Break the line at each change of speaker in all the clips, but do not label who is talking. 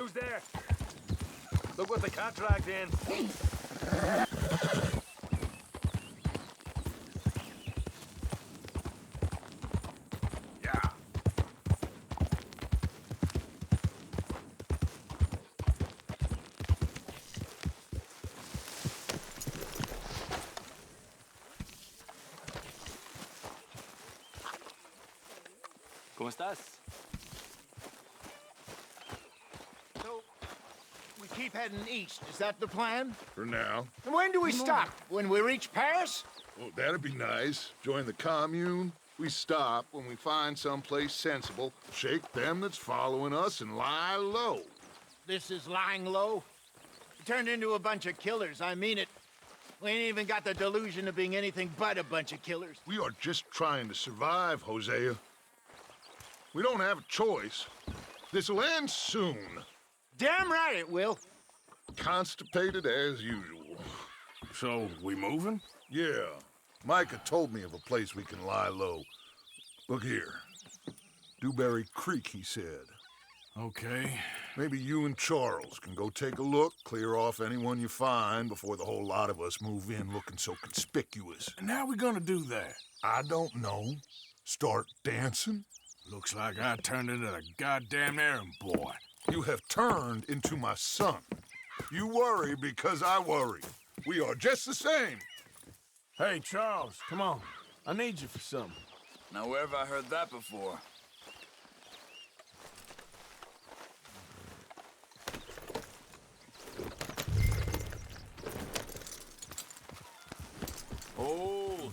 Who's there? Look what the contract in. Yeah.
¿Cómo estás?
So, we keep heading east. Is that the plan?
For now.
And when do we stop? When we reach Paris?
Well, that'd be nice. Join the commune. We stop when we find someplace sensible, shake them that's following us, and lie low.
This is lying low. We turned into a bunch of killers, I mean it. We ain't even got the delusion of being anything but a bunch of killers.
We are just trying to survive, Hosea. We don't have a choice. This'll end soon.
Damn right it will.
Constipated as usual.
So, we moving?
Yeah. Micah told me of a place we can lie low. Look here. Dewberry Creek, he said.
Okay.
Maybe you and Charles can go take a look, clear off anyone you find before the whole lot of us move in looking so conspicuous.
And how we gonna do that?
I don't know. Start dancing?
Looks like I turned into a goddamn errand boy.
You have turned into my son. You worry because I worry. We are just the same.
Hey, Charles, come on. I need you for something.
Now, where have I heard that before? Oh.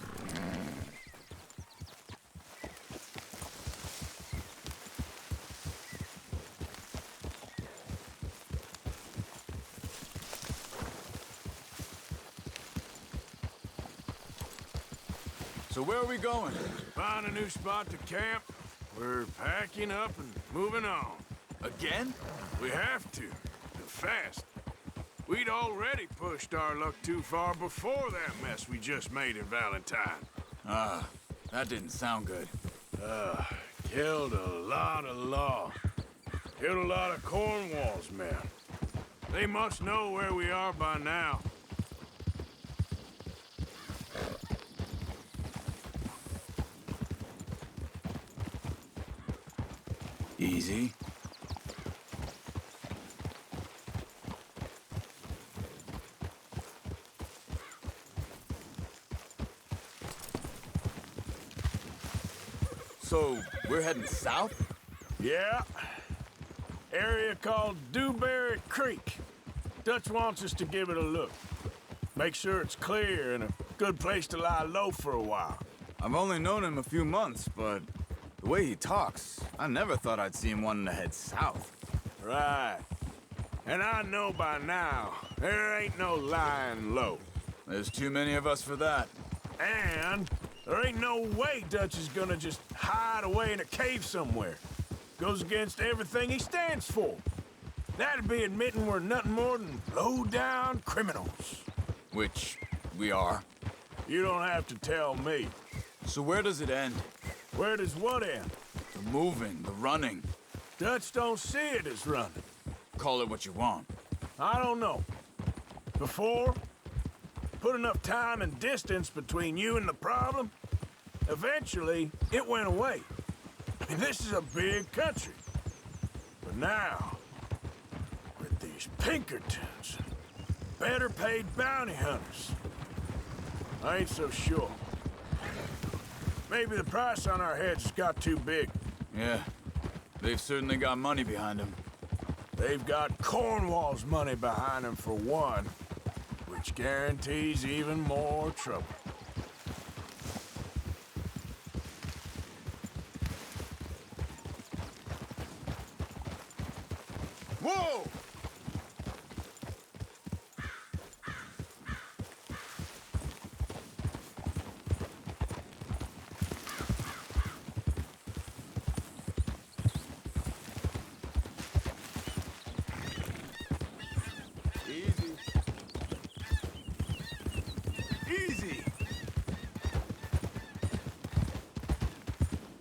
So where are we going?
Find a new spot to camp. We're packing up and moving on.
Again?
We have to. And fast. We'd already pushed our luck too far before that mess we just made in Valentine.
That didn't sound good.
Killed a lot of law. Killed a lot of Cornwall's men. They must know where we are by now.
Easy. So, we're heading south?
Yeah. Area called Dewberry Creek. Dutch wants us to give it a look. Make sure it's clear and a good place to lie low for a while.
I've only known him a few months, but the way he talks, I never thought I'd see him wanting to head south.
Right. And I know by now, there ain't no lying low.
There's too many of us for that.
And there ain't no way Dutch is gonna just hide away in a cave somewhere. Goes against everything he stands for. That'd be admitting we're nothing more than low-down criminals.
Which we are.
You don't have to tell me.
So where does it end?
Where does what end?
The moving, the running.
Dutch don't see it as running.
Call it what you want.
I don't know. Before, put enough time and distance between you and the problem, eventually it went away. I mean, this is a big country. But now, with these Pinkertons and better paid bounty hunters, I ain't so sure. Maybe the price on our heads has got too big.
Yeah, they've certainly got money behind them.
They've got Cornwall's money behind them for one, which guarantees even more trouble.
Whoa!
Easy!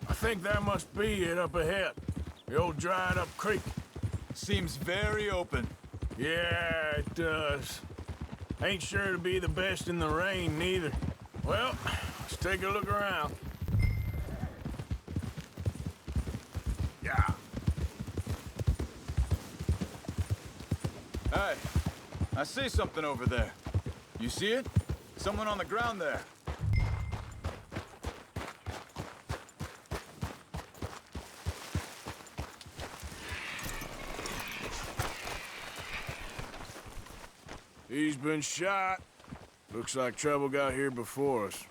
I think that must be it up ahead. The old dried-up creek.
Seems very open.
Yeah, it does. Ain't sure to be the best in the rain, neither. Well, let's take a look around. Yeah.
Hey, I see something over there. You see it? Someone on the ground there.
He's been shot. Looks like trouble got here before us.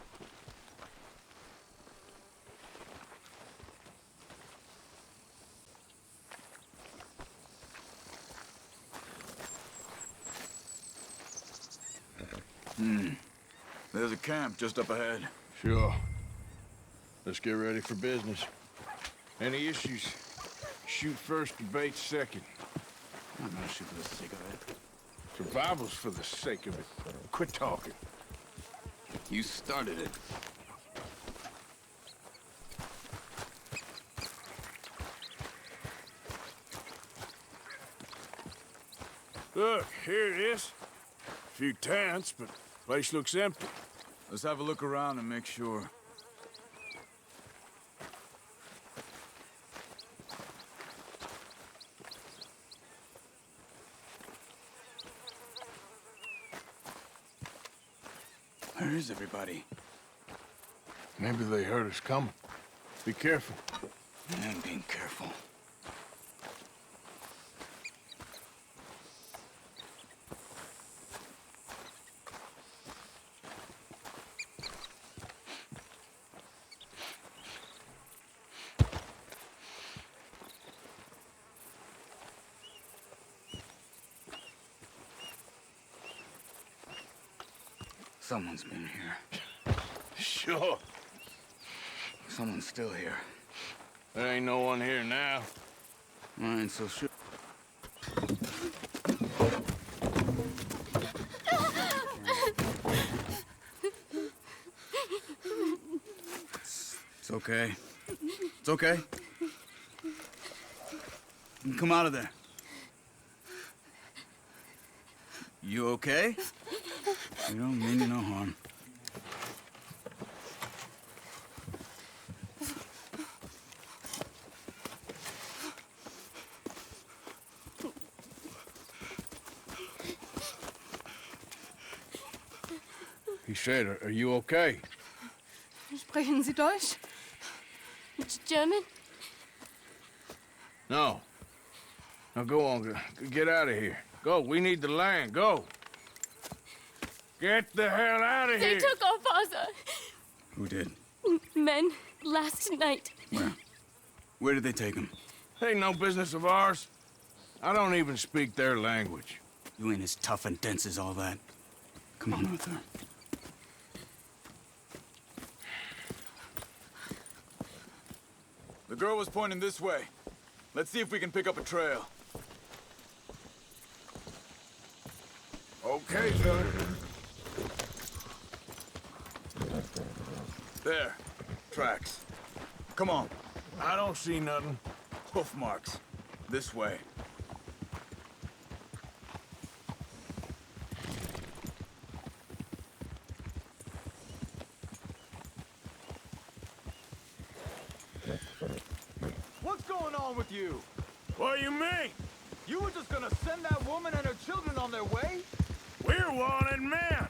There's a camp just up ahead.
Sure. Let's get ready for business. Any issues? Shoot first, debate second.
I'm gonna shoot for the sake of it.
Survival's for the sake of it. Quit talking.
You started it.
Look, here it is. A few tents, but place looks empty.
Let's have a look around and make sure. Where is everybody?
Maybe they heard us coming. Be careful.
I'm being careful. Someone's been here.
Sure.
Someone's still here.
There ain't no one here now.
I ain't so sure. It's okay. It's okay. Come out of there. You okay? You don't mean you no harm.
He said, are you okay?
Sprechen Sie Deutsch? German?
No. Now go on, get out of here. Go, we need the land, go. Get the hell out of
They
here!
took our father.
Who did?
Men, last night.
Where? Where did they take him?
Ain't no business of ours. I don't even speak their language.
You ain't as tough and dense as all that. Come on, Arthur. The girl was pointing this way. Let's see if we can pick up a trail.
Okay, son.
There. Tracks. Come on.
I don't see nothing.
Hoof marks. This way. What's going on with you?
What do you mean?
You were just gonna send that woman and her children on their way?
We're wanted men.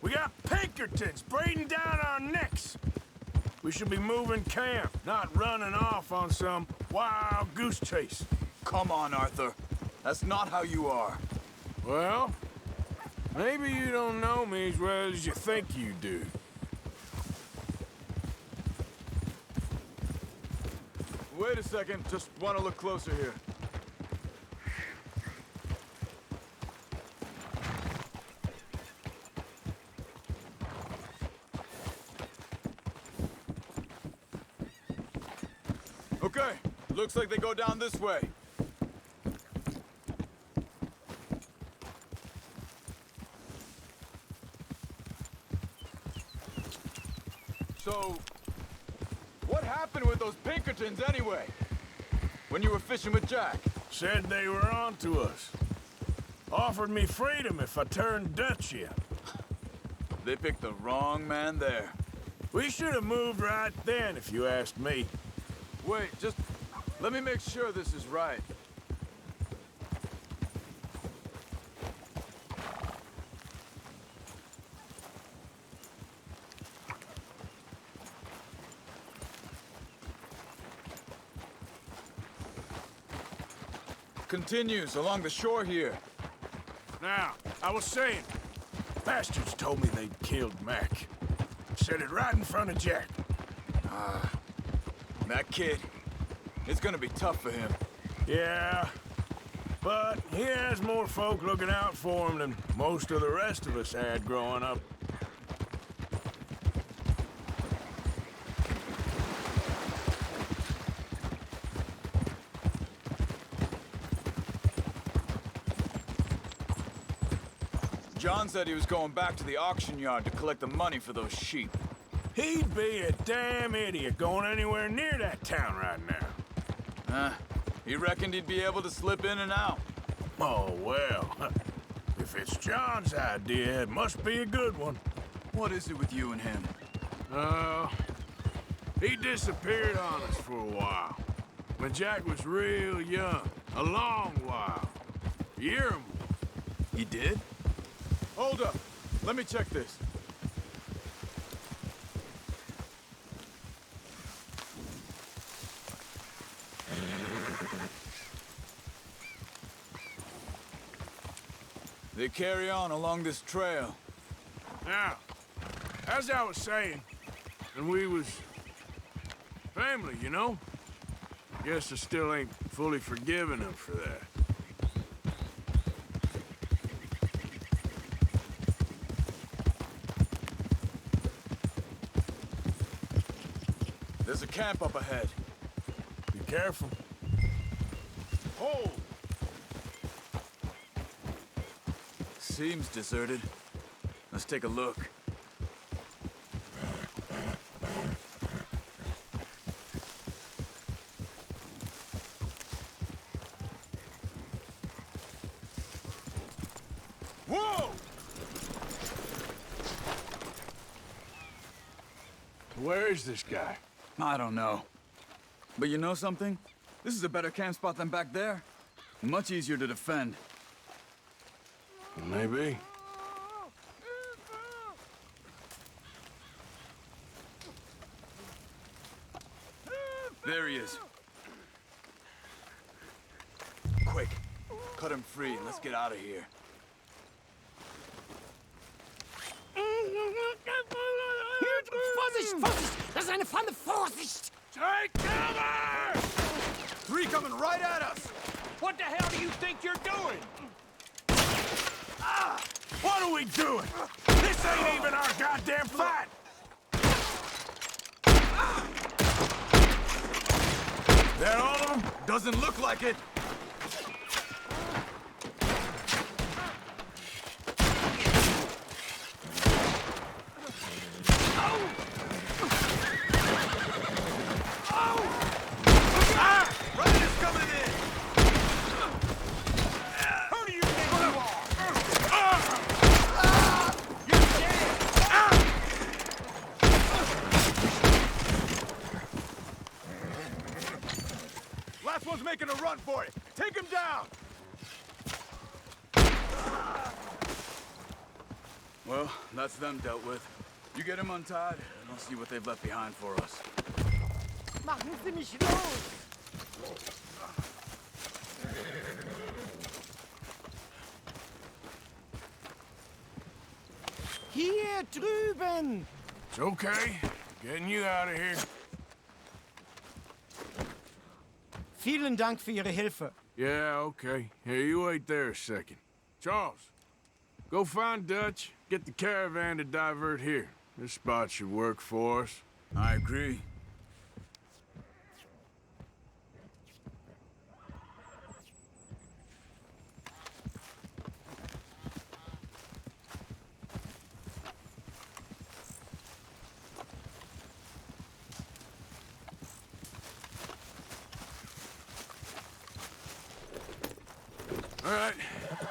We got Pinkertons breathing down our necks. We should be moving camp, not running off on some wild goose chase.
Come on, Arthur. That's not how you are.
Well, maybe you don't know me as well as you think you do.
Wait a second. Just want to look closer here. Okay, looks like they go down this way. So, what happened with those Pinkertons anyway? When you were fishing with Jack?
Said they were on to us. Offered me freedom if I turned Dutch in.
They picked the wrong man there.
We should have moved right then, if you asked me.
Wait, just let me make sure this is right. Continues along the shore here.
Now, I was saying, bastards told me they'd killed Mac. Said it right in front of Jack.
That kid, it's gonna be tough for him.
Yeah, but he has more folk looking out for him than most of the rest of us had growing up.
John said he was going back to the auction yard to collect the money for those sheep.
He'd be a damn idiot going anywhere near that town right now.
He reckoned he'd be able to slip in and out.
Oh, well. If it's John's idea, it must be a good one.
What is it with you and him?
He disappeared on us for a while. When Jack was real young. A long while. A year or more.
He did? Hold up. Let me check this. They carry on along this trail.
Now, as I was saying, and we was family, you know? Guess I still ain't fully forgiven him for that.
There's a camp up ahead.
Be careful.
Hold! Seems deserted. Let's take a look. Whoa!
Where is this guy?
I don't know. But you know something? This is a better camp spot than back there. Much easier to defend.
Maybe.
There he is. Quick, cut him free and let's get out of here.
Vorsicht, Vorsicht! Das ist eine Pfanne, Vorsicht!
Take cover!
Three coming right at us!
What the hell do you think you're doing?
What are we doing? This ain't even our goddamn fight! That all of them?
Doesn't look like it. Riders coming in!
Who do you think you are?
Last one's making a run for it. Take him down! Well, that's them dealt with. You get him untied, and I'll see what they've left behind for us.
Machen Sie mich los! Hier drüben!
It's okay. Getting you out of here.
Vielen Dank für Ihre Hilfe.
Yeah, okay. Here, you wait there a second. Charles, go find Dutch. Get the caravan to divert here. This spot should work for us.
I agree.
All right,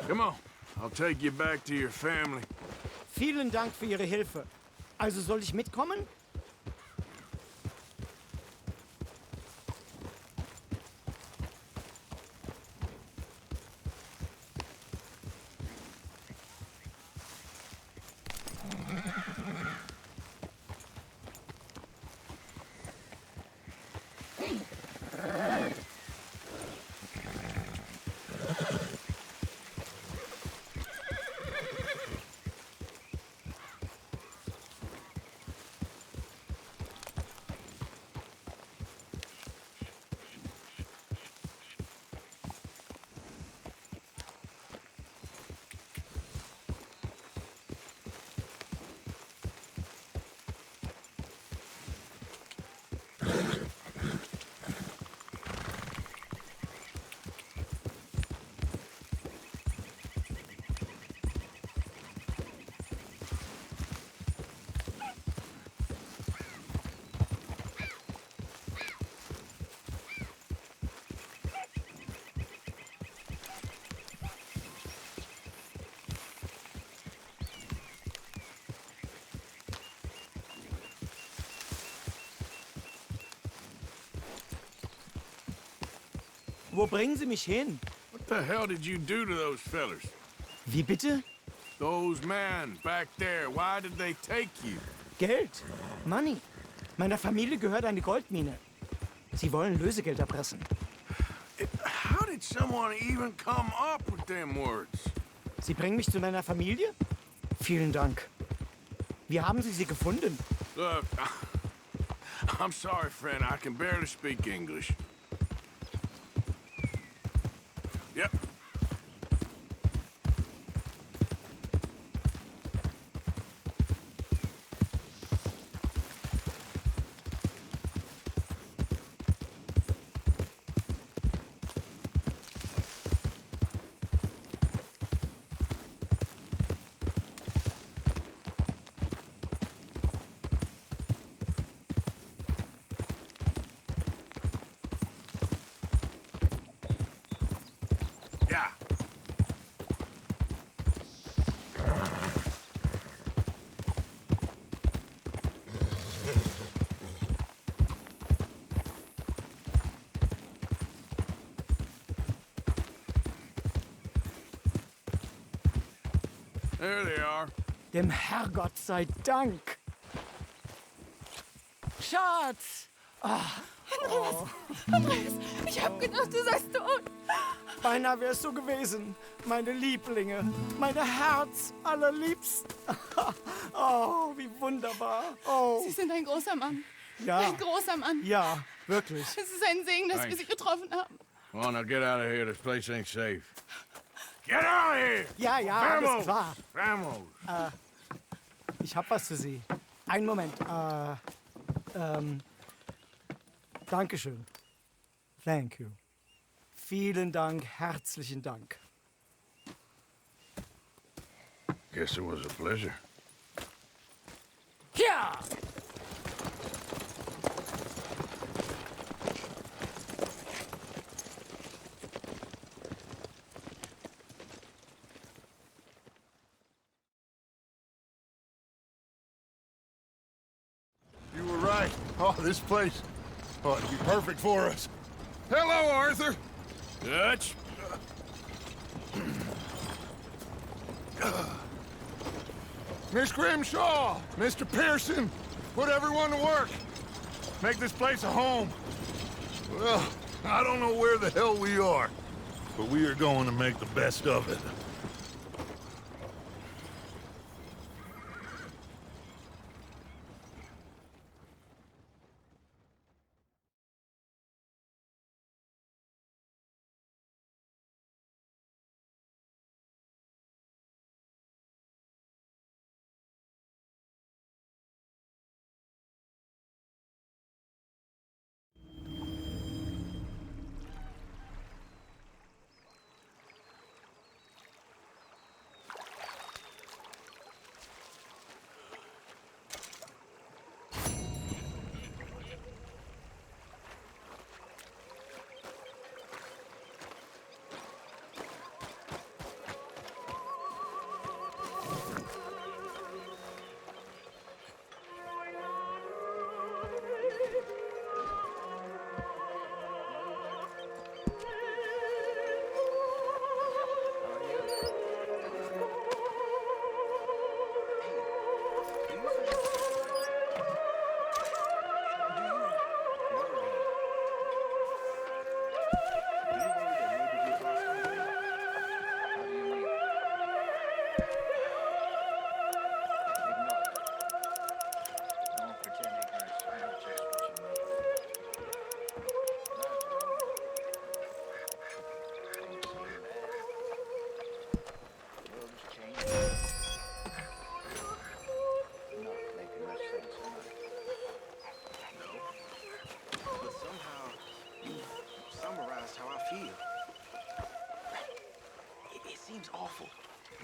come on. I'll take you back to your family.
Vielen Dank für Ihre Hilfe. Also soll ich mitkommen? Wo bringen Sie mich hin?
What the hell did you do to those fellers?
Wie bitte?
Those men back there, why did they take you?
Geld. Money. Meiner Familie gehört eine Goldmine. Sie wollen Lösegeld erpressen.
How did someone even come up with them words?
Sie bringen mich zu meiner Familie? Vielen Dank. Wie haben Sie sie gefunden?
Look, I'm sorry, friend. I can barely speak English. Yep. Yeah. There they are.
Dem Herrgott sei Dank. Schatz!
Andreas, ich hab gedacht, du seist tot.
Beinahe wär's so gewesen. Meine Lieblinge, meine Herz allerliebsten. Oh, wie wunderbar. Oh,
Sie sind ein großer Mann.
ja,
Ein großer Mann.
ja, wirklich.
Es ist ein Segen, dass wir
Thanks.
Sie getroffen haben.
Come on, now get out of here. This place ain't safe. Get out of here!
Ja, ja, alles
Vamos!
klar.
Vamos!
Ich hab was für Sie. Einen Moment. Dankeschön. Thank you. Vielen Dank, herzlichen Dank.
Guess it was a pleasure.
Ja!
You were right. Oh, this place. Oh, it'd be perfect for us. Hello, Arthur.
Dutch?
Miss Grimshaw, Mr. Pearson, put everyone to work. Make this place a home. Well, I don't know where the hell we are, but we are going to make the best of it.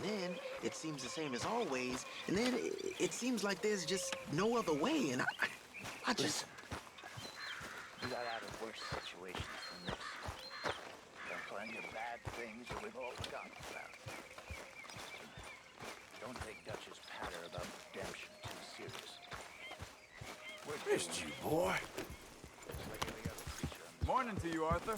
Then it seems the same as always, and then it seems like there's just no other way, and I just...
We got out of worse situations than this. Done plenty of bad things that we've all forgotten about. Don't take Dutch's patter about redemption too serious. We're
Missed you, boy.
just like every other creature on this
Morning to you, Arthur.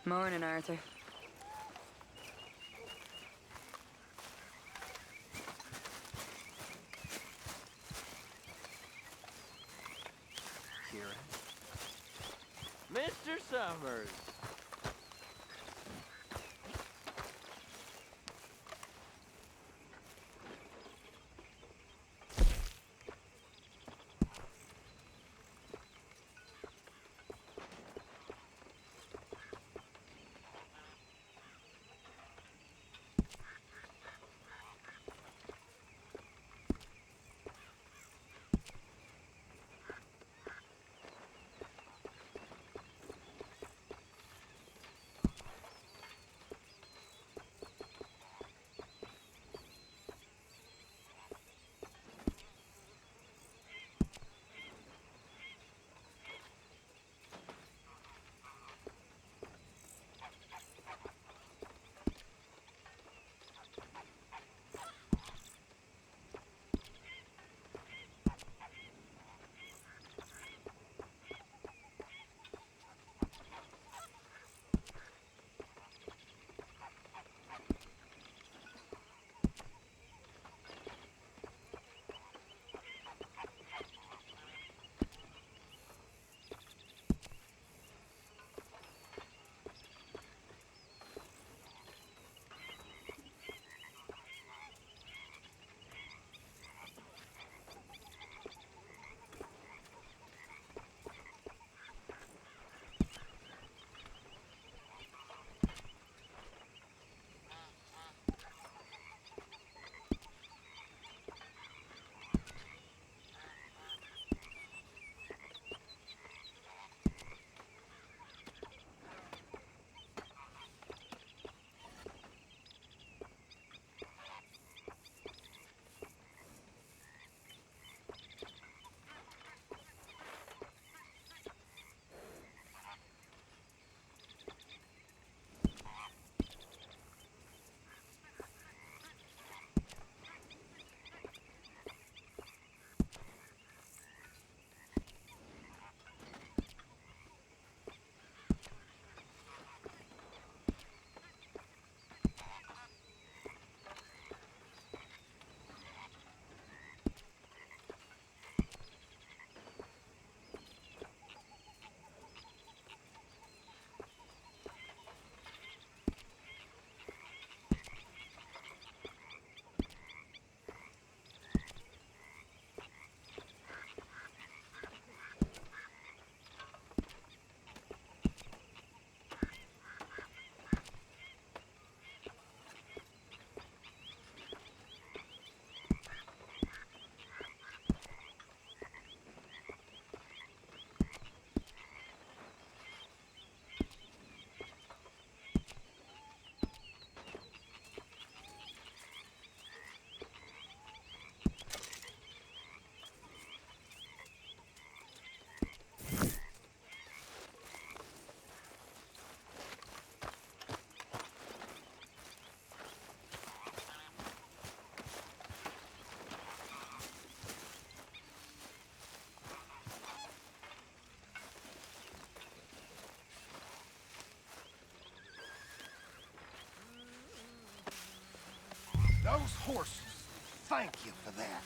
Morning, Arthur.
Mr. Summers.
horses. Thank you for that.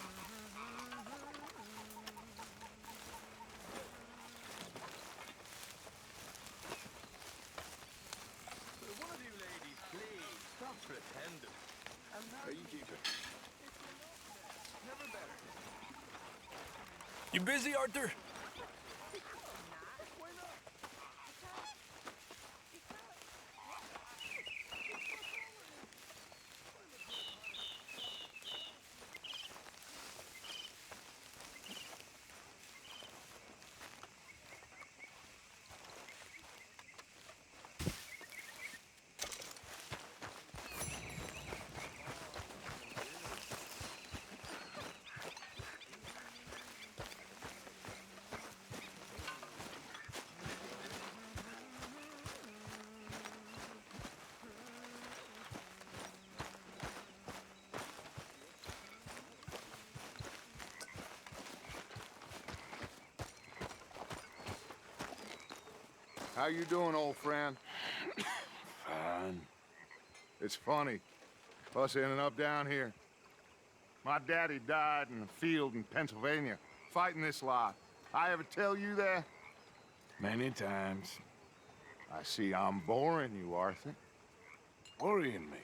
One of you ladies, please, stop pretending. How you keeping? Never better.
You busy, Arthur?
How you doing, old friend?
Fine.
It's funny, us ending up down here. My daddy died in a field in Pennsylvania, fighting this lot. I ever tell you that?
Many times.
I see I'm boring you, Arthur.
Worrying me.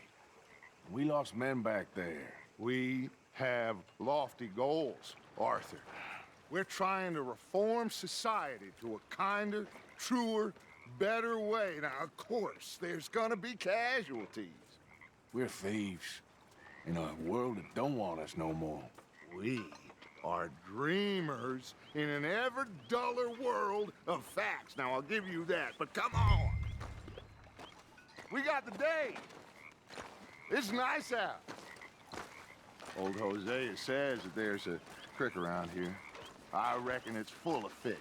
We lost men back there.
We have lofty goals, Arthur. We're trying to reform society to a kinder, truer, better way. Now, of course, there's gonna be casualties.
We're thieves in a world that don't want us no more.
We are dreamers in an ever duller world of facts. Now, I'll give you that, but come on. We got the day. It's nice out. Old Hosea says that there's a creek around here. I reckon it's full of fish.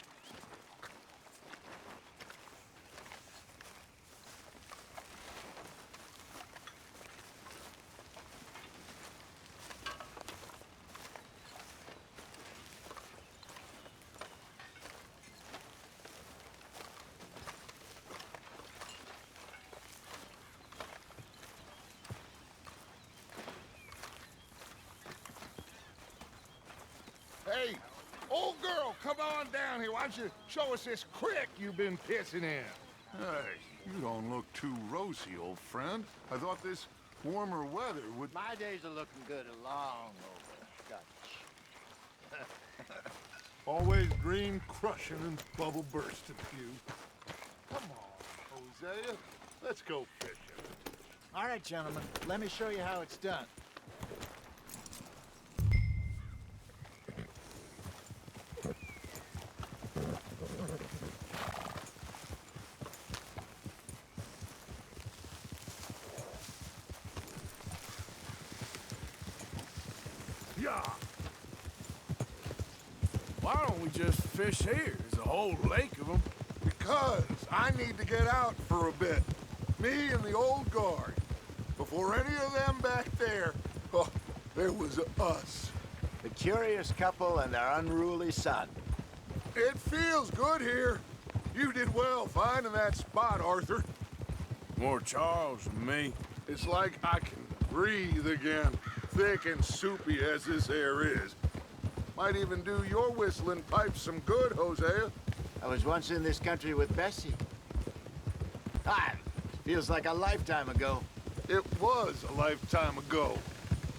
Hey, old girl, come on down here. Why don't you show us this creek you've been pissing in?
Hey, you don't look too rosy, old friend. I thought this warmer weather would...
My days are looking good along over. Scotch.
Always dream crushing and bubble bursting, you. Come on, Hosea. Let's go fishing.
All right, gentlemen, let me show you how it's done.
Yeah. Why don't we just fish here? There's a whole lake of them.
Because I need to get out for a bit. Me and the old guard. Before any of them back there, oh, there was us.
The curious couple and their unruly son.
It feels good here. You did well finding that spot, Arthur.
More Charles than me.
It's like I can breathe again, thick and soupy as this air is. Might even do your whistling pipes some good, Hosea.
I was once in this country with Bessie. Ah, feels like a lifetime ago.
It was a lifetime ago.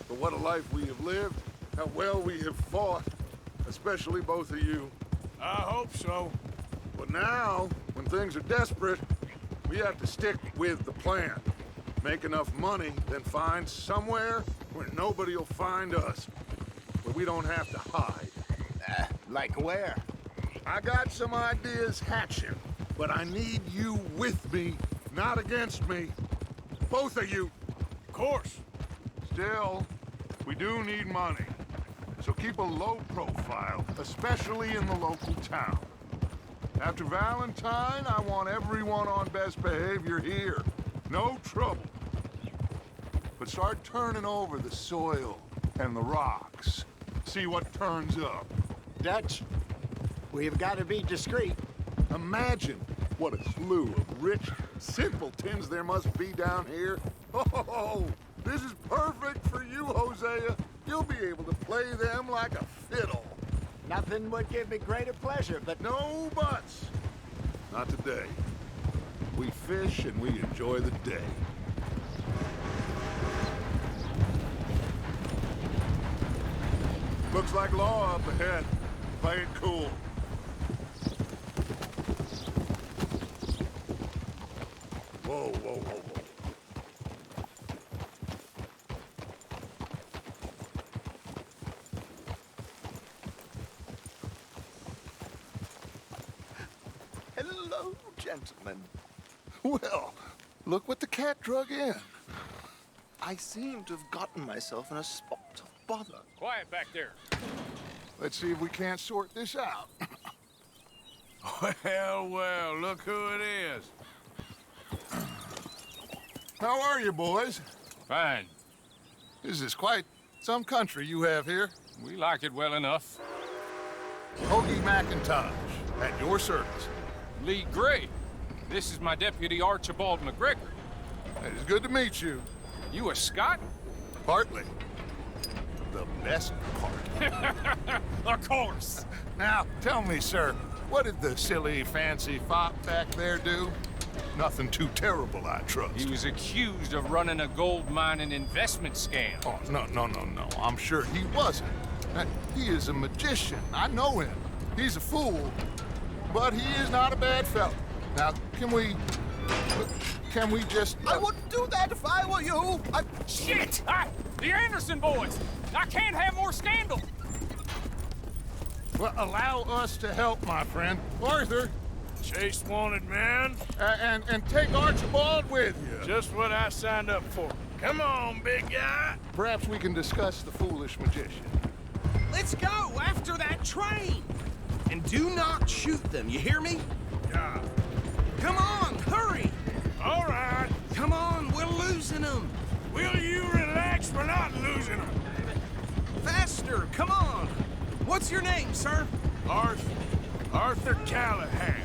But what a life we have lived, how well we have fought, especially both of you.
I hope so.
But now, when things are desperate, we have to stick with the plan. Make enough money, then find somewhere where nobody will find us. Where we don't have to hide.
Like where?
I got some ideas hatching, but I need you with me, not against me. Both of you.
Of course.
Still, we do need money. So keep a low profile, especially in the local town. After Valentine, I want everyone on best behavior here. No trouble. But start turning over the soil and the rocks. See what turns up.
Dutch, we've got to be discreet.
Imagine what a slew of rich simpletons there must be down here. Oh,
This is perfect for you, Hosea. You'll be able to play them like a fiddle.
Nothing would give me greater pleasure, but
No buts. Not today. We fish and we enjoy the day. Looks like law up ahead. Play it cool. Whoa, whoa, whoa, whoa.
Hello, gentlemen. Well, look what the cat drug in. I seem to have gotten myself in a spot of bother.
Quiet back there.
Let's see if we can't sort this out.
Well, well, look who it is.
How are you, boys?
Fine.
This is quite some country you have here.
We like it well enough.
Hoagie McIntosh, at your service.
Lee Gray. This is my deputy Archibald McGregor.
It is good to meet you.
You a Scot?
Partly. The best part.
Of course.
Now, tell me, sir, what did the silly, fancy fop back there do? Nothing too terrible, I trust.
He was accused of running a gold mining investment scam.
Oh, no. I'm sure he wasn't. He is a magician. I know him. He's a fool, but he is not a bad fellow. Now, can we just...
I wouldn't do that if I were you.
Shit! The Anderson boys! I can't have more scandal!
Well, allow us to help, my friend. Arthur,
Chase wanted man.
and take Archibald with you.
Just what I signed up for. Come on, big guy.
Perhaps we can discuss the foolish magician.
Let's go after that train! And do not shoot them, you hear me?
Yeah.
Come on, hurry!
All right.
Come on, we're losing them!
Will you relax? We're not losing them.
Faster, come on! What's your name, sir?
Arthur Callahan.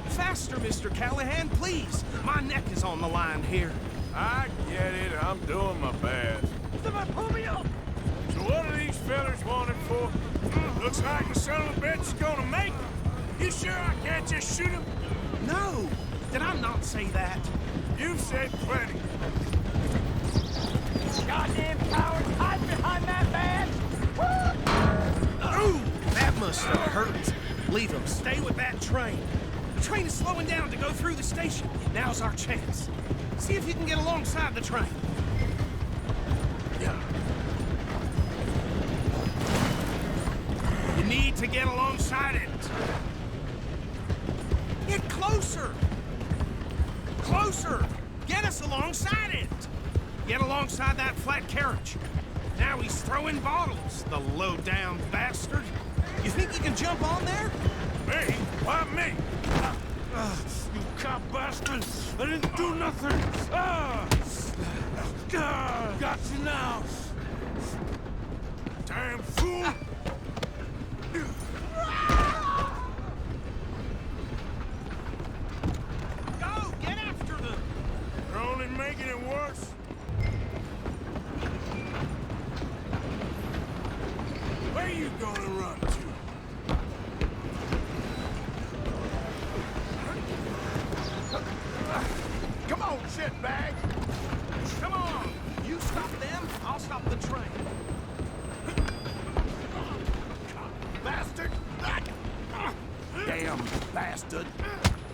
Faster, Mr. Callahan, please! My neck is on the line here.
I get it. I'm doing my best.
Pull me up!
So what are these fellas wanted for? Looks like the son of a bitch is gonna make it. You sure I can't just shoot him?
No! Did I not say that?
You've said plenty.
Goddamn cowards, hide behind that badge!
Ooh, that must have hurt. Leave them. Stay with that train. The train is slowing down to go through the station. Now's our chance. See if you can get alongside the train.
Yeah.
You need to get alongside it. Get closer. Closer. Get us alongside it. Get alongside that flat carriage. Now he's throwing bottles, the low-down bastard. You think you can jump on there?
Me? Why me? You cop bastard! I didn't do nothing! Got you now! Damn fool!
Go! Get after them!
You're only making it worse. Where you gonna run to?
Come on, shitbag! Come on! You stop them, I'll stop the train.
Bastard! Damn bastard!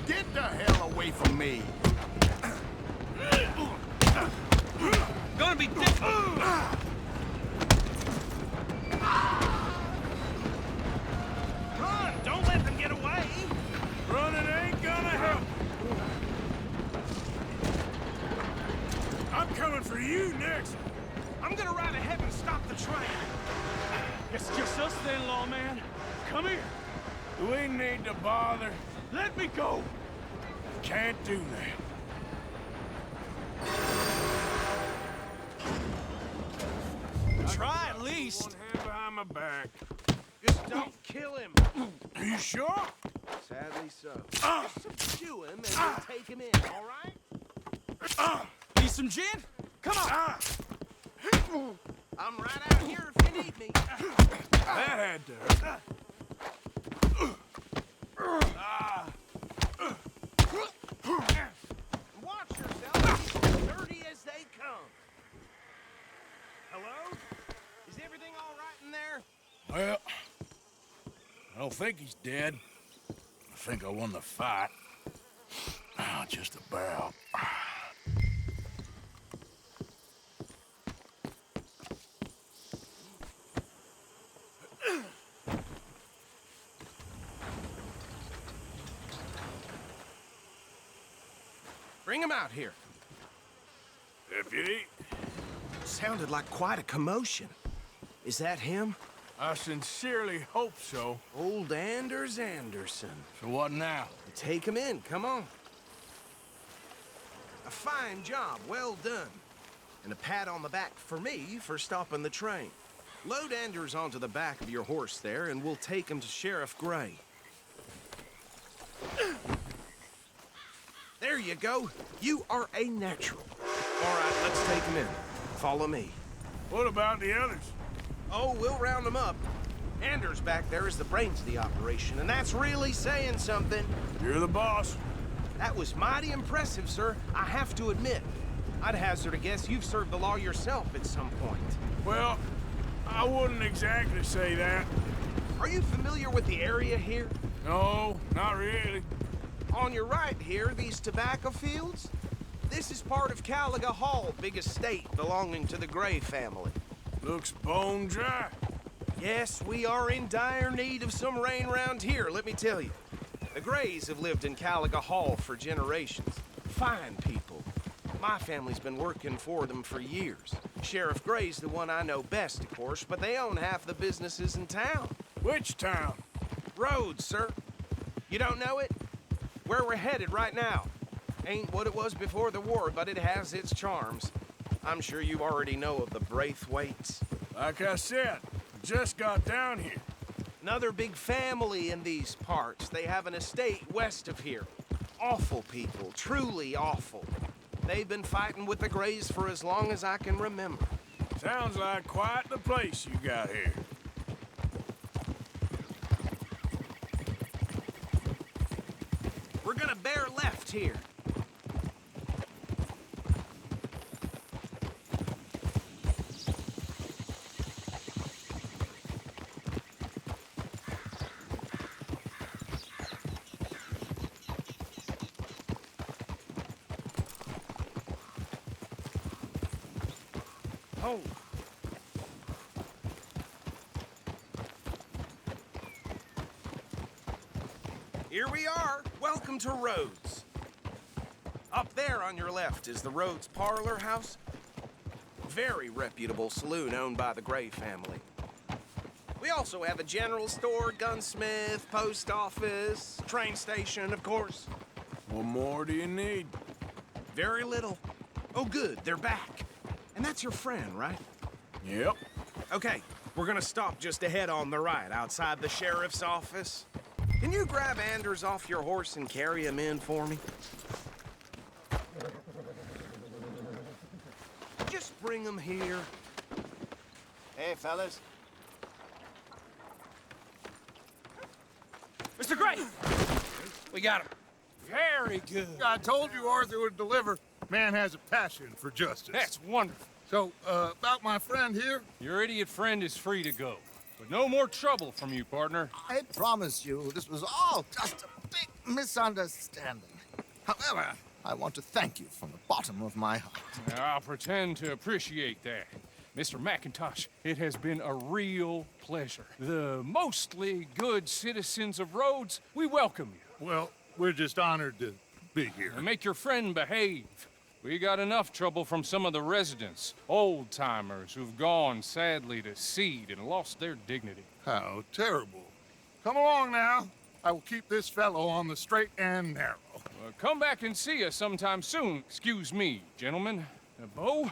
Get the hell away from me!
Gonna be difficult. Run! Don't let them get away!
Running ain't gonna help. I'm coming for you next.
I'm gonna ride ahead and stop the train.
It's just us then, lawman. Come here. Do we need to bother? Let me go. Can't do that.
Try at least.
One hand behind my back.
Just don't kill him.
Are you sure?
Sadly so. Just subdue him and we'll take him in, all right? Need some gin? Come on. I'm right out here if you need me.
That had to hurt.
Watch yourself. As dirty as they come. Hello? Is everything all right in there?
Well, I don't think he's dead. I think I won the fight. Just about.
Bring him out here.
Deputy?
Sounded like quite a commotion. Is that him?
I sincerely hope so.
Old Anders Anderson.
So what now?
Take him in, come on. A fine job, well done. And a pat on the back for me for stopping the train. Load Anders onto the back of your horse there, and we'll take him to Sheriff Gray. There you go. You are a natural. All right, let's take him in. Follow me.
What about the others?
Oh, we'll round them up. Anders back there is the brains of the operation, and that's really saying something.
You're the boss.
That was mighty impressive, sir. I have to admit. I'd hazard a guess you've served the law yourself at some point.
Well, I wouldn't exactly say that.
Are you familiar with the area here?
No, not really.
On your right here, these tobacco fields? This is part of Caliga Hall, big estate belonging to the Gray family.
Looks bone dry.
Yes, we are in dire need of some rain round here, let me tell you. The Grays have lived in Caliga Hall for generations. Fine people. My family's been working for them for years. Sheriff Gray's the one I know best, of course, but they own half the businesses in town.
Which town?
Rhodes, sir. You don't know it? Where we're headed right now. Ain't what it was before the war, but it has its charms. I'm sure you already know of the Braithwaites.
Like I said, just got down here.
Another big family in these parts. They have an estate west of here. Awful people, truly awful. They've been fighting with the Grays for as long as I can remember.
Sounds like quite the place you got here.
We're gonna bear left here. Oh. Here we are. Welcome to Rhodes. Up there on your left is the Rhodes Parlor House. Very reputable saloon owned by the Gray family. We also have a general store, gunsmith, post office, train station, of course.
What more do you need?
Very little. Oh, good. They're back. And that's your friend, right?
Yep.
Okay, we're gonna stop just ahead on the right, outside the sheriff's office. Can you grab Anders off your horse and carry him in for me? Just bring him here.
Hey, fellas.
Mr. Gray! We got him. Very good.
I told you Arthur would deliver. Man has a passion for justice.
That's wonderful.
So, about my friend here?
Your idiot friend is free to go. But no more trouble from you, partner.
I promise you, this was all just a big misunderstanding. However, I want to thank you from the bottom of my heart.
I'll pretend to appreciate that. Mr. McIntosh, it has been a real pleasure. The mostly good citizens of Rhodes, we welcome you.
Well, we're just honored to be here.
And make your friend behave. We got enough trouble from some of the residents, old-timers who've gone, sadly, to seed and lost their dignity.
How terrible. Come along now. I will keep this fellow on the straight and narrow.
Come back and see us sometime soon. Excuse me, gentlemen. Bo,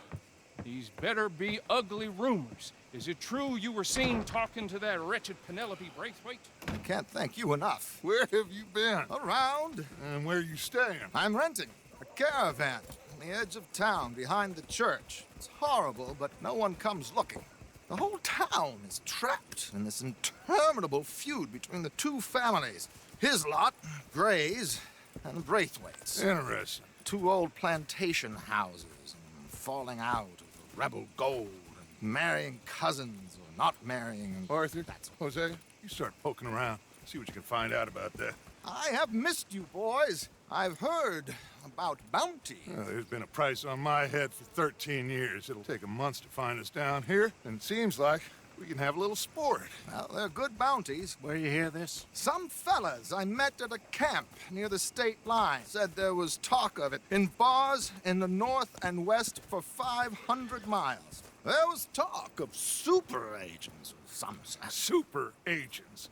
these better be ugly rumors. Is it true you were seen talking to that wretched Penelope Braithwaite?
I can't thank you enough.
Where have you been?
Around.
And where are you staying?
I'm renting a caravan. on the edge of town, behind the church. It's horrible, but no one comes looking. The whole town is trapped in this interminable feud between the two families. His lot, Gray's, and Braithwaite's.
Interesting.
Two old plantation houses, and falling out of the rebel gold, and marrying cousins or not marrying.
Arthur, Jose, you start poking around. See what you can find out about that.
I have missed you, boys. I've heard about bounty.
Well, there's been a price on my head for 13 years. It'll take 'em months to find us down here, and it seems like we can have a little sport.
Well, they're good bounties.
Where you hear this?
Some fellas I met at a camp near the state line said there was talk of it in bars in the north and west for 500 miles. There was talk of super agents of some sort.
Super agents.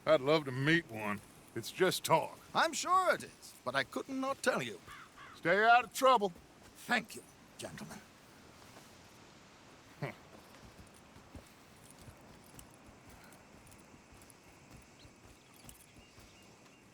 I'd love to meet one. It's just talk.
I'm sure it is, but I couldn't not tell you.
Stay out of trouble.
Thank you, gentlemen.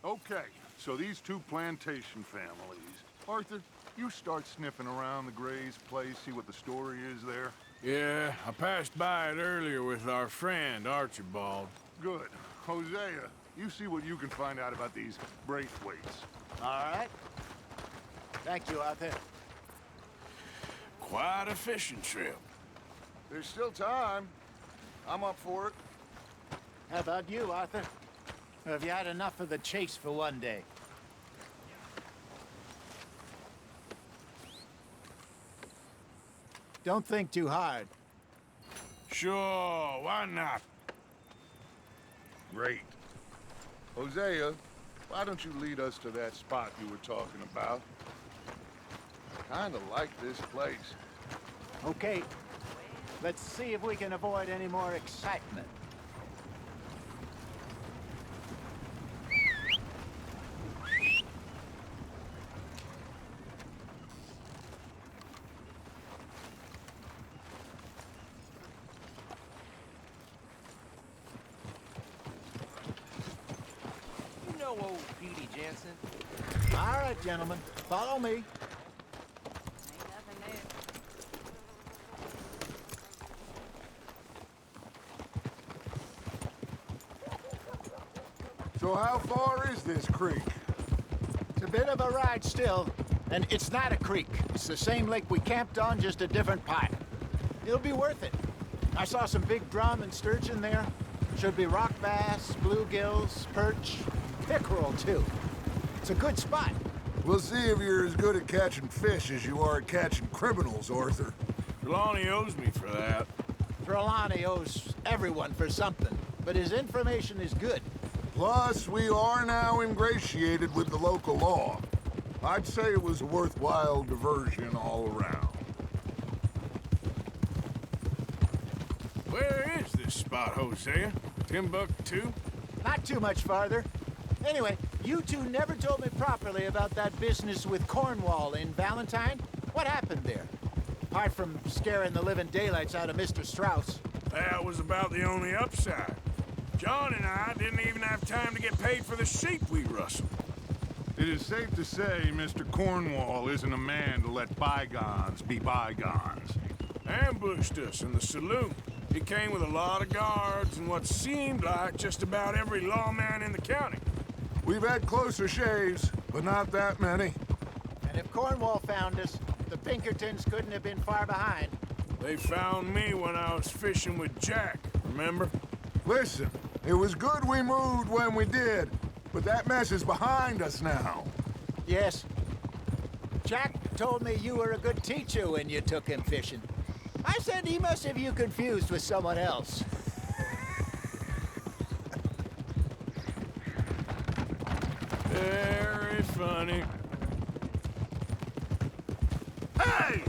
Okay, so these two plantation families. Arthur, you start sniffing around the Gray's place, see what the story is there.
Yeah, I passed by it earlier with our friend, Archibald.
Good. Hosea, you see what you can find out about these Braithwaites.
All right. Thank you, Arthur.
Quite a fishing trip.
There's still time. I'm up for it.
How about you, Arthur? Or have you had enough of the chase for one day? Don't think too hard.
Sure, why not?
Great. Hosea, why don't you lead us to that spot you were talking about? I kinda like this place.
Okay. Let's see if we can avoid any more excitement.
You know old Petey Jansen?
All right, gentlemen. Follow me.
So how far is this creek?
It's a bit of a ride still, and it's not a creek. It's the same lake we camped on, just a different pipe. It'll be worth it. I saw some big drum and sturgeon there. Should be rock bass, bluegills, perch, pickerel too. It's a good spot.
We'll see if you're as good at catching fish as you are at catching criminals, Arthur.
Trelawney owes me for that.
Trelawney owes everyone for something, but his information is good.
Plus, we are now ingratiated with the local law. I'd say it was a worthwhile diversion all around.
Where is this spot, Hosea? Timbuktu?
Not too much farther. Anyway, you two never told me properly about that business with Cornwall in Valentine. What happened there? Apart from scaring the living daylights out of Mr. Strauss.
That was about the only upside. John and I didn't even have time to get paid for the sheep we rustled.
It is safe to say Mr. Cornwall isn't a man to let bygones be bygones.
Ambushed us in the saloon. He came with a lot of guards and what seemed like just about every lawman in the county.
We've had closer shaves, but not that many.
And if Cornwall found us, the Pinkertons couldn't have been far behind.
They found me when I was fishing with Jack, remember?
Listen, it was good we moved when we did, but that mess is behind us now.
Yes. Jack told me you were a good teacher when you took him fishing. I said he must have you confused with someone else.
Very funny.
Hey!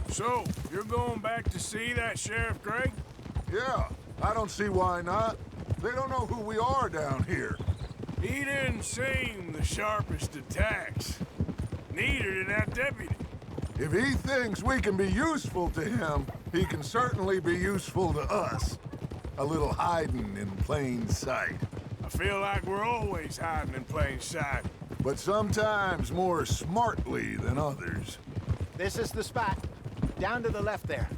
So, you're going back to see that Sheriff Gray?
Yeah, I don't see why not. They don't know who we are down here.
He didn't seem the sharpest attacks. Neither did that deputy.
If he thinks we can be useful to him, he can certainly be useful to us. A little hiding in plain sight.
I feel like we're always hiding in plain sight.
But sometimes more smartly than others.
This is the spot. Down to the left there.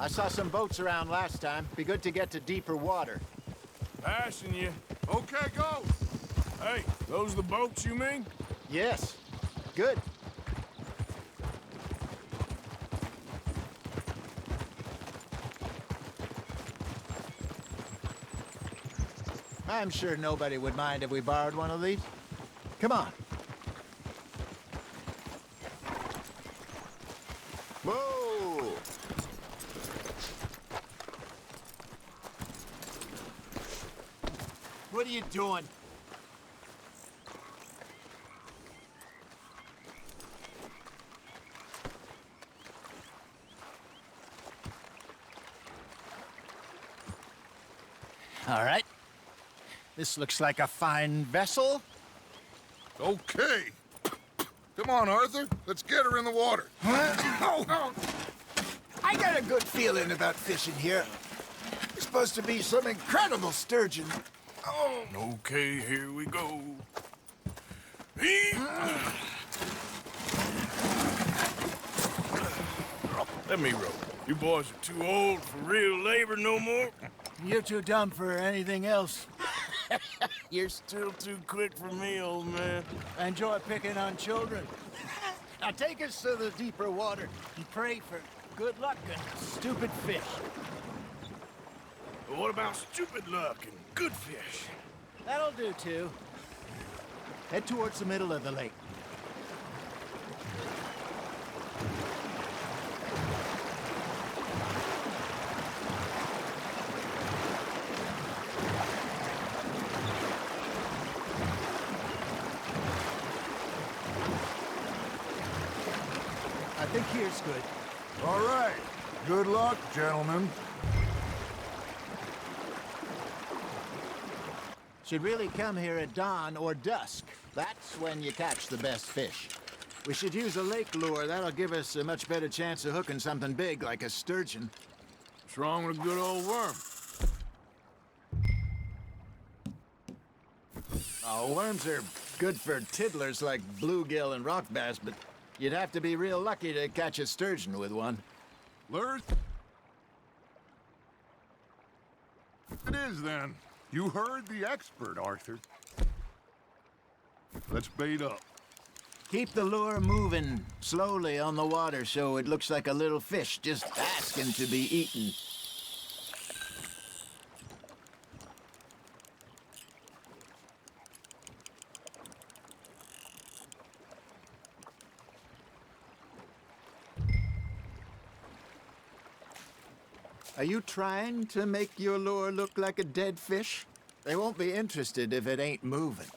I saw some boats around last time. Be good to get to deeper water.
Passing you.
Okay, go!
Hey, those the boats you mean?
Yes. Good. I'm sure nobody would mind if we borrowed one of these. Come on. Whoa! What are you doing? All right. This looks like a fine vessel.
Okay. Come on, Arthur. Let's get her in the water.
I got a good feeling about fishing here. There's supposed to be some incredible sturgeon.
Oh. Okay, here we go. Let me row. You boys are too old for real labor no more.
You're too dumb for anything else.
You're still too quick for me, old man.
I enjoy picking on children. Now take us to the deeper water and pray for good luck and stupid fish.
But what about stupid luck and good fish?
That'll do, too. Head towards the middle of the lake. I think here's good.
All right. Good luck, gentlemen.
Should really come here at dawn or dusk. That's when you catch the best fish. We should use a lake lure. That'll give us a much better chance of hooking something big like a sturgeon.
What's wrong with a good old worm?
Oh, worms are good for tiddlers like bluegill and rock bass, but you'd have to be real lucky to catch a sturgeon with one.
Lures? It is, then. You heard the expert, Arthur. Let's bait up.
Keep the lure moving slowly on the water so it looks like a little fish just asking to be eaten. Are you trying to make your lure look like a dead fish? They won't be interested if it ain't moving.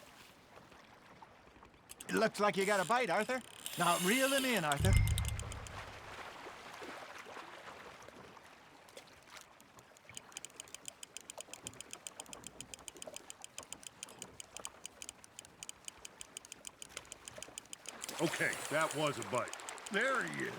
It looks like you got a bite, Arthur. Now, reel him in, Arthur.
Okay, that was a bite. There he is.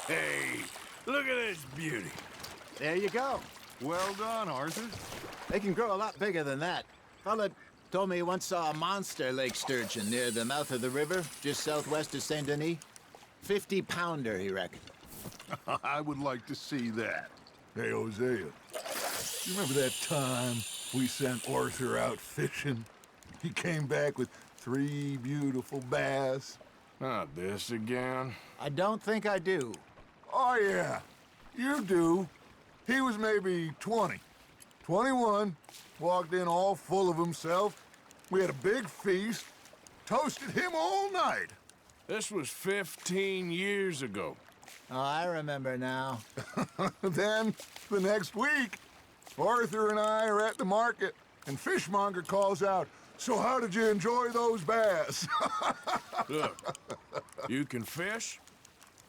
Hey, look at this beauty.
There you go.
Well done, Arthur.
They can grow a lot bigger than that. Fella told me he once saw a monster lake sturgeon near the mouth of the river, just southwest of Saint Denis. 50-pounder, he reckoned.
I would like to see that. Hey, Hosea, you remember that time we sent Arthur out fishing? He came back with 3 beautiful bass.
Not this again.
I don't think I do.
Oh, yeah, you do. He was maybe 20. 21, walked in all full of himself. We had a big feast, toasted him all night.
This was 15 years ago.
Oh, I remember now.
Then, the next week, Arthur and I are at the market, and Fishmonger calls out, "So how did you enjoy those bass?"
Look, you can fish,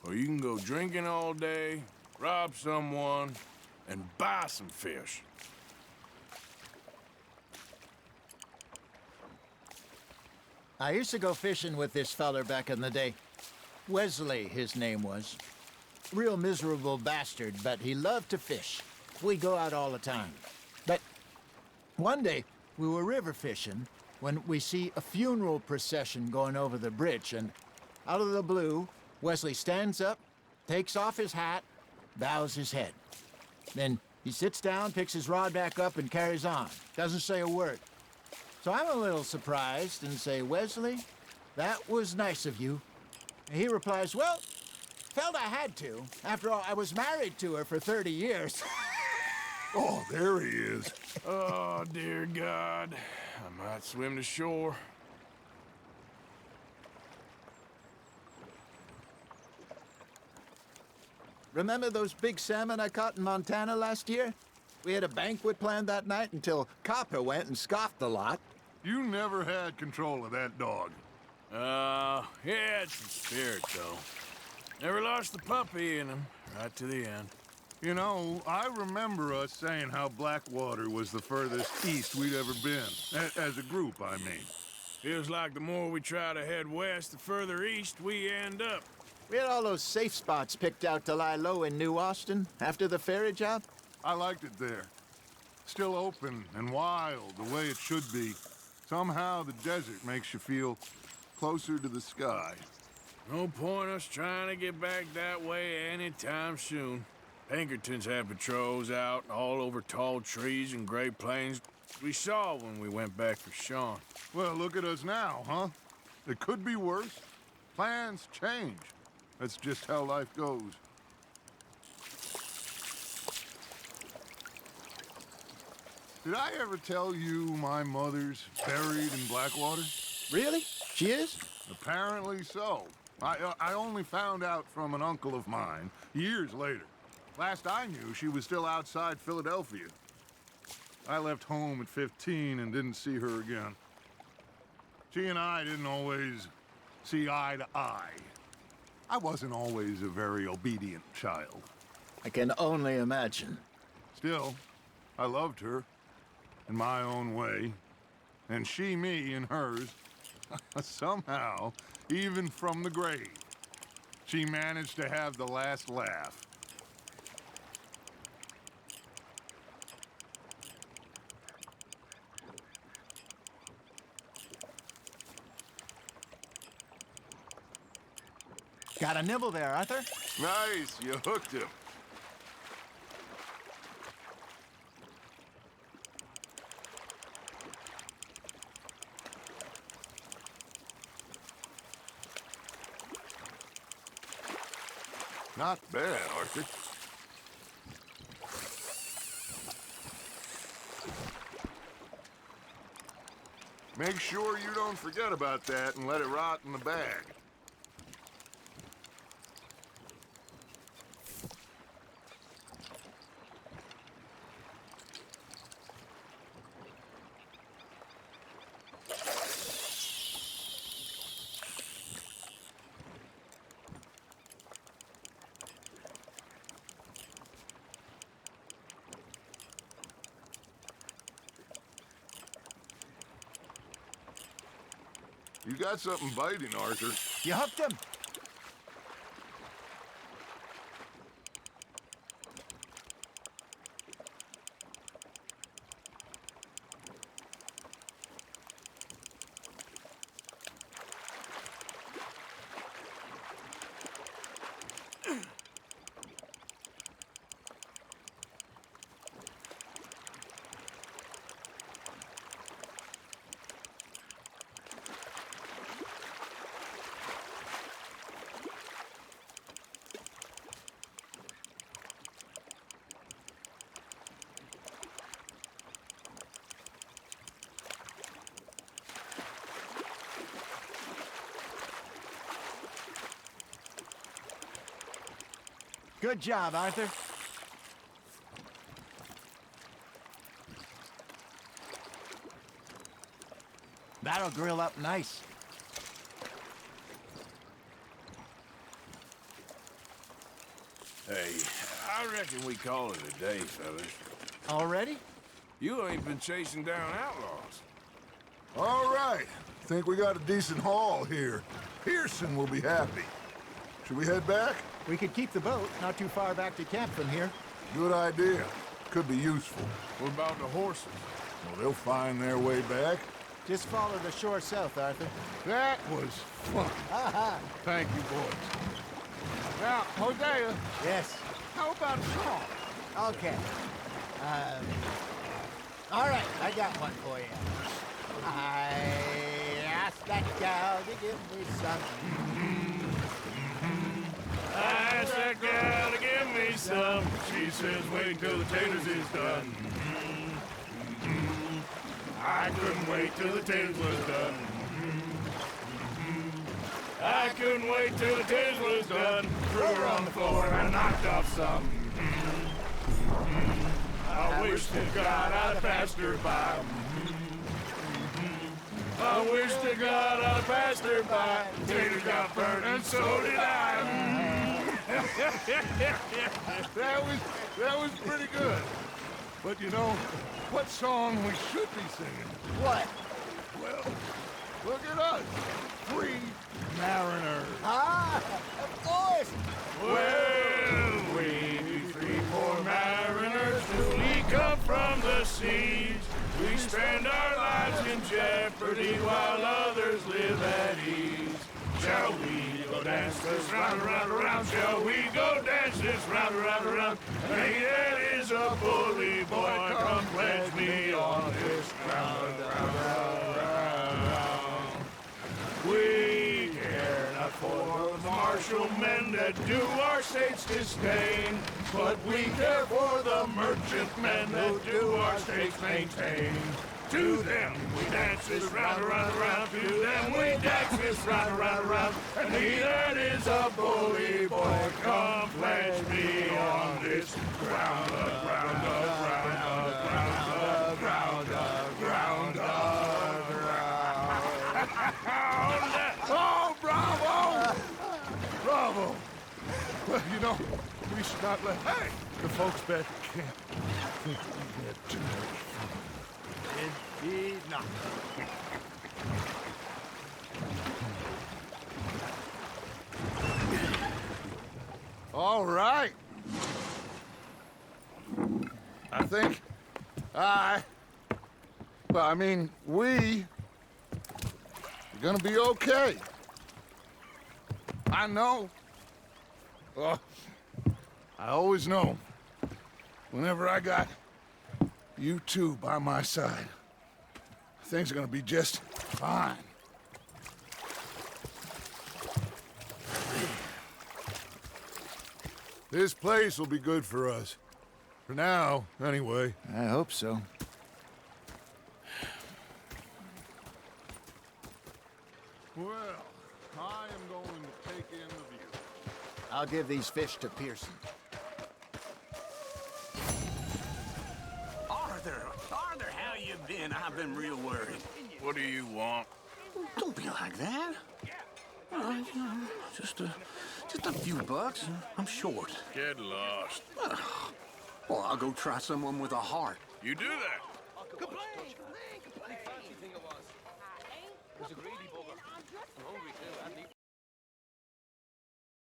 or you can go drinking all day, rob someone, and buy some fish.
I used to go fishing with this feller back in the day. Wesley, his name was. Real miserable bastard, but he loved to fish. We'd go out all the time. But one day, we were river fishing when we see a funeral procession going over the bridge, and out of the blue, Wesley stands up, takes off his hat, bows his head. Then he sits down, picks his rod back up, and carries on. Doesn't say a word. So I'm a little surprised and say, "Wesley, that was nice of you." And he replies, "Well, felt I had to. After all, I was married to her for 30 years.
Oh, there he is.
Oh, dear God. I might swim to shore.
Remember those big salmon I caught in Montana last year? We had a banquet planned that night until Copper went and scoffed the lot.
You never had control of that dog.
He had some spirit, though. Never lost the puppy in him, right to the end.
You know, I remember us saying how Blackwater was the furthest east we'd ever been. As a group, I mean.
Feels like the more we try to head west, the further east we end up.
We had all those safe spots picked out to lie low in New Austin after the ferry job.
I liked it there. Still open and wild, the way it should be. Somehow the desert makes you feel closer to the sky.
No point us trying to get back that way anytime soon. Pinkertons had patrols out all over tall trees and Great Plains. We saw when we went back for Sean.
Well, look at us now, huh? It could be worse. Plans change. That's just how life goes. Did I ever tell you my mother's buried in Blackwater?
Really? She is?
Apparently so. I only found out from an uncle of mine years later. Last I knew, she was still outside Philadelphia. I left home at 15 and didn't see her again. She and I didn't always see eye to eye. I wasn't always a very obedient child.
I can only imagine.
Still, I loved her in my own way, and she me in hers. Somehow, even from the grave, she managed to have the last laugh.
Got a nibble there, Arthur?
Nice, you hooked him. Not bad, Arthur. Make sure you don't forget about that and let it rot in the bag. You got something biting, Arthur.
You hooked him. Good job, Arthur. That'll grill up nice.
Hey, I reckon we call it a day, fellas.
Already?
You ain't been chasing down outlaws.
All right. Think we got a decent haul here. Pearson will be happy. Should we head back?
We could keep the boat not too far back to camp from here.
Good idea. Could be useful.
What about the horses?
Well, they'll find their way back.
Just follow the shore south, Arthur.
That was fun. Thank you, boys. Now, Hosea,
Yes.
how about a song?
Okay. All right, I got one for you. I asked that gal to give me some.
I asked that gal to give me some. She says, wait till the taters is done. I couldn't wait till the taters was done. I couldn't wait till the taters was done. Threw her on the floor and I knocked off some. I wish to God I'd passed her by. I wish to God I'd passed her by. Taters got burned and so did I.
That was pretty good. But you know, what song we should be singing?
What?
Well, look at us. Free mariners.
Ah, of course.
Well, we three poor mariners, we come from the seas. We spend our lives in jeopardy while others live at ease. Shall we go dance this round, around, around? Shall we go dance this round, around, around? Hey, that is a bully boy, come pledge me on this ground, round. We care not for the martial men that do our states disdain, but we care for the merchant men that do our states maintain. To them we dance this round, around, around. To them we dance this round, around, around. And he that is a bully boy, come pledge me on this ground, ground, ground, ground, ground, ground, ground.
Oh, bravo! Bravo! Well, you know, we should not let the folks back at camp think we had too much fun.
Indeed not.
All right. I think we are gonna be okay. I know. I always know. Whenever I got you two by my side, things are gonna be just fine. This place will be good for us. For now, anyway.
I hope so.
Well, I am going to take in the view.
I'll give these fish to Pearson.
Arthur, how you been? I've been real worried.
What do you want?
Don't be like that. Just a few bucks. I'm short.
Get lost.
Well, I'll go try someone with a heart.
You do that.